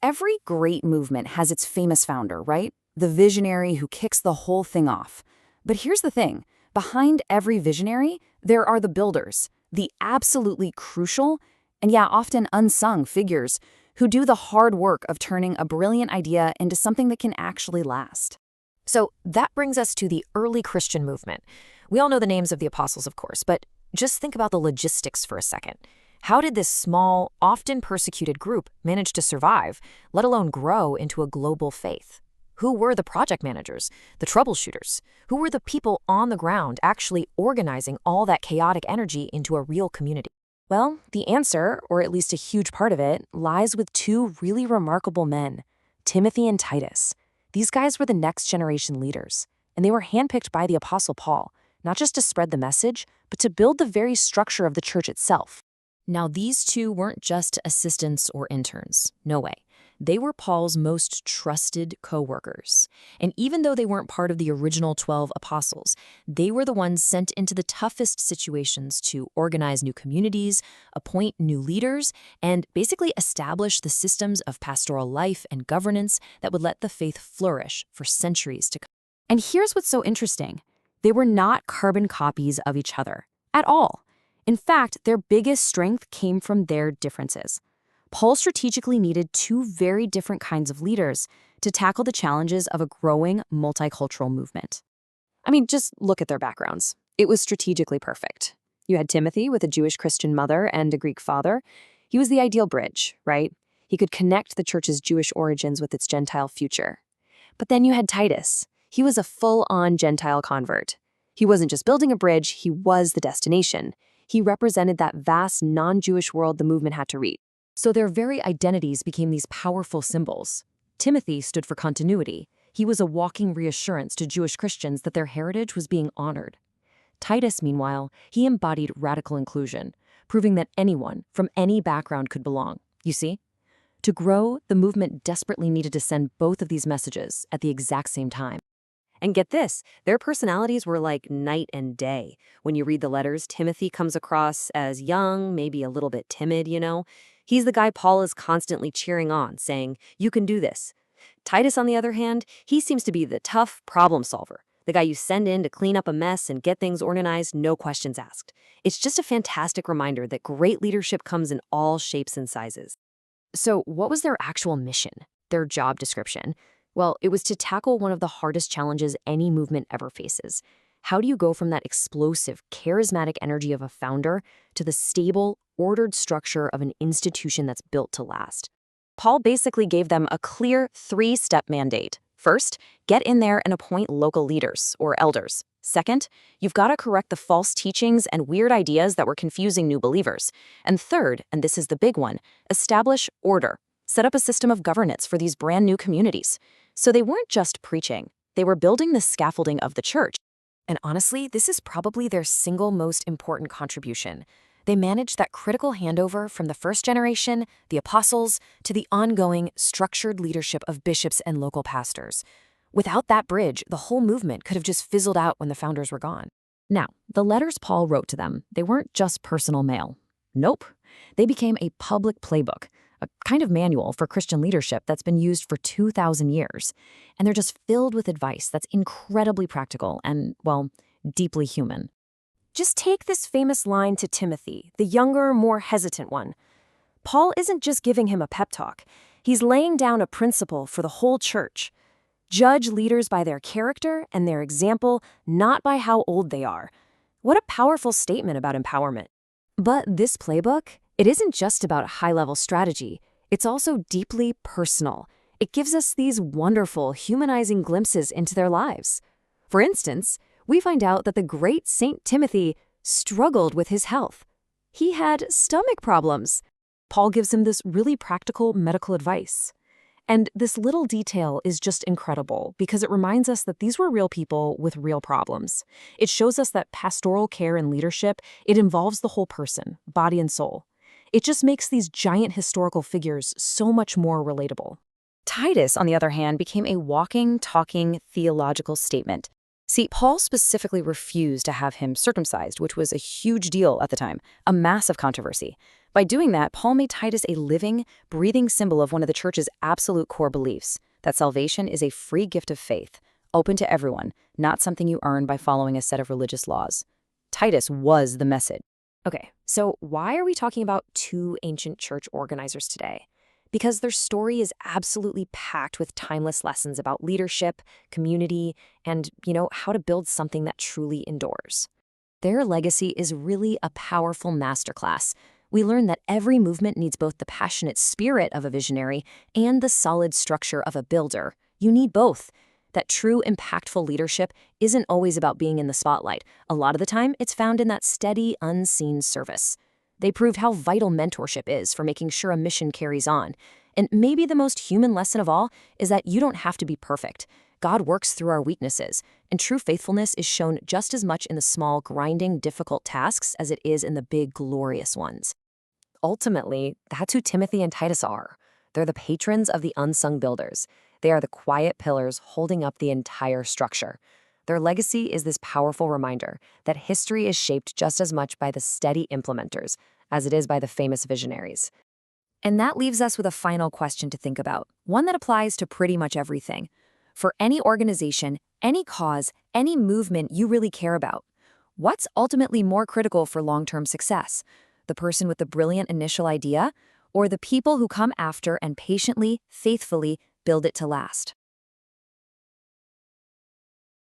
Every great movement has its famous founder, right? The visionary who kicks the whole thing off. But here's the thing. Behind every visionary, there are the builders, the absolutely crucial, and yeah, often unsung figures who do the hard work of turning a brilliant idea into something that can actually last. So that brings us to the early Christian movement. We all know the names of the apostles, of course, but just think about the logistics for a second. How did this small, often persecuted group manage to survive, let alone grow into a global faith? Who were the project managers, the troubleshooters? Who were the people on the ground actually organizing all that chaotic energy into a real community? Well, the answer, or at least a huge part of it, lies with two really remarkable men, Timothy and Titus. These guys were the next generation leaders, and they were handpicked by the Apostle Paul, not just to spread the message, but to build the very structure of the church itself. Now, these two weren't just assistants or interns. No way. They were Paul's most trusted co-workers. And even though they weren't part of the original 12 apostles, they were the ones sent into the toughest situations to organize new communities, appoint new leaders, and basically establish the systems of pastoral life and governance that would let the faith flourish for centuries to come. And here's what's so interesting. They were not carbon copies of each other, at all. In fact, their biggest strength came from their differences. Paul strategically needed two very different kinds of leaders to tackle the challenges of a growing multicultural movement. I mean, just look at their backgrounds. It was strategically perfect. You had Timothy with a Jewish Christian mother and a Greek father. He was the ideal bridge, right? He could connect the church's Jewish origins with its Gentile future. But then you had Titus. He was a full-on Gentile convert. He wasn't just building a bridge, he was the destination. He represented that vast non-Jewish world the movement had to reach. So their very identities became these powerful symbols. Timothy stood for continuity. He was a walking reassurance to Jewish Christians that their heritage was being honored. Titus, meanwhile, he embodied radical inclusion, proving that anyone from any background could belong. You see? To grow, the movement desperately needed to send both of these messages at the exact same time. And get this, their personalities were like night and day. When you read the letters, Timothy comes across as young, maybe a little bit timid. He's the guy Paul is constantly cheering on, saying, "You can do this." Titus, on the other hand, he seems to be the tough problem solver, the guy you send in to clean up a mess and get things organized, no questions asked. It's just a fantastic reminder that great leadership comes in all shapes and sizes. So what was their actual mission, their job description? Well, it was to tackle one of the hardest challenges any movement ever faces. How do you go from that explosive, charismatic energy of a founder to the stable, ordered structure of an institution that's built to last? Paul basically gave them a clear three-step mandate. First, get in there and appoint local leaders, or elders. Second, you've got to correct the false teachings and weird ideas that were confusing new believers. And third, and this is the big one, establish order. Set up a system of governance for these brand new communities. So they weren't just preaching, they were building the scaffolding of the church. And honestly, this is probably their single most important contribution. They managed that critical handover from the first generation, the apostles, to the ongoing, structured leadership of bishops and local pastors. Without that bridge, the whole movement could have just fizzled out when the founders were gone. Now, the letters Paul wrote to them, they weren't just personal mail. Nope. They became a public playbook, a kind of manual for Christian leadership that's been used for 2,000 years. And they're just filled with advice that's incredibly practical and, well, deeply human. Just take this famous line to Timothy, the younger, more hesitant one. Paul isn't just giving him a pep talk. He's laying down a principle for the whole church. Judge leaders by their character and their example, not by how old they are. What a powerful statement about empowerment. But this playbook, it isn't just about high-level strategy. It's also deeply personal. It gives us these wonderful, humanizing glimpses into their lives. For instance, we find out that the great Saint Timothy struggled with his health. He had stomach problems. Paul gives him this really practical medical advice. And this little detail is just incredible because it reminds us that these were real people with real problems. It shows us that pastoral care and leadership, it involves the whole person, body and soul. It just makes these giant historical figures so much more relatable. Titus, on the other hand, became a walking, talking theological statement. See, Paul specifically refused to have him circumcised, which was a huge deal at the time, a massive controversy. By doing that, Paul made Titus a living, breathing symbol of one of the church's absolute core beliefs, that salvation is a free gift of faith, open to everyone, not something you earn by following a set of religious laws. Titus was the message. Okay, so why are we talking about two ancient church organizers today? Because their story is absolutely packed with timeless lessons about leadership, community, and, how to build something that truly endures. Their legacy is really a powerful masterclass. We learn that every movement needs both the passionate spirit of a visionary and the solid structure of a builder. You need both. That true, impactful leadership isn't always about being in the spotlight. A lot of the time, it's found in that steady, unseen service. They proved how vital mentorship is for making sure a mission carries on. And maybe the most human lesson of all is that you don't have to be perfect. God works through our weaknesses, and true faithfulness is shown just as much in the small, grinding, difficult tasks as it is in the big, glorious ones. Ultimately, that's who Timothy and Titus are. They're the patrons of the unsung builders. They are the quiet pillars holding up the entire structure. Their legacy is this powerful reminder that history is shaped just as much by the steady implementers as it is by the famous visionaries. And that leaves us with a final question to think about, one that applies to pretty much everything. For any organization, any cause, any movement you really care about, what's ultimately more critical for long-term success? The person with the brilliant initial idea, or the people who come after and patiently, faithfully build it to last?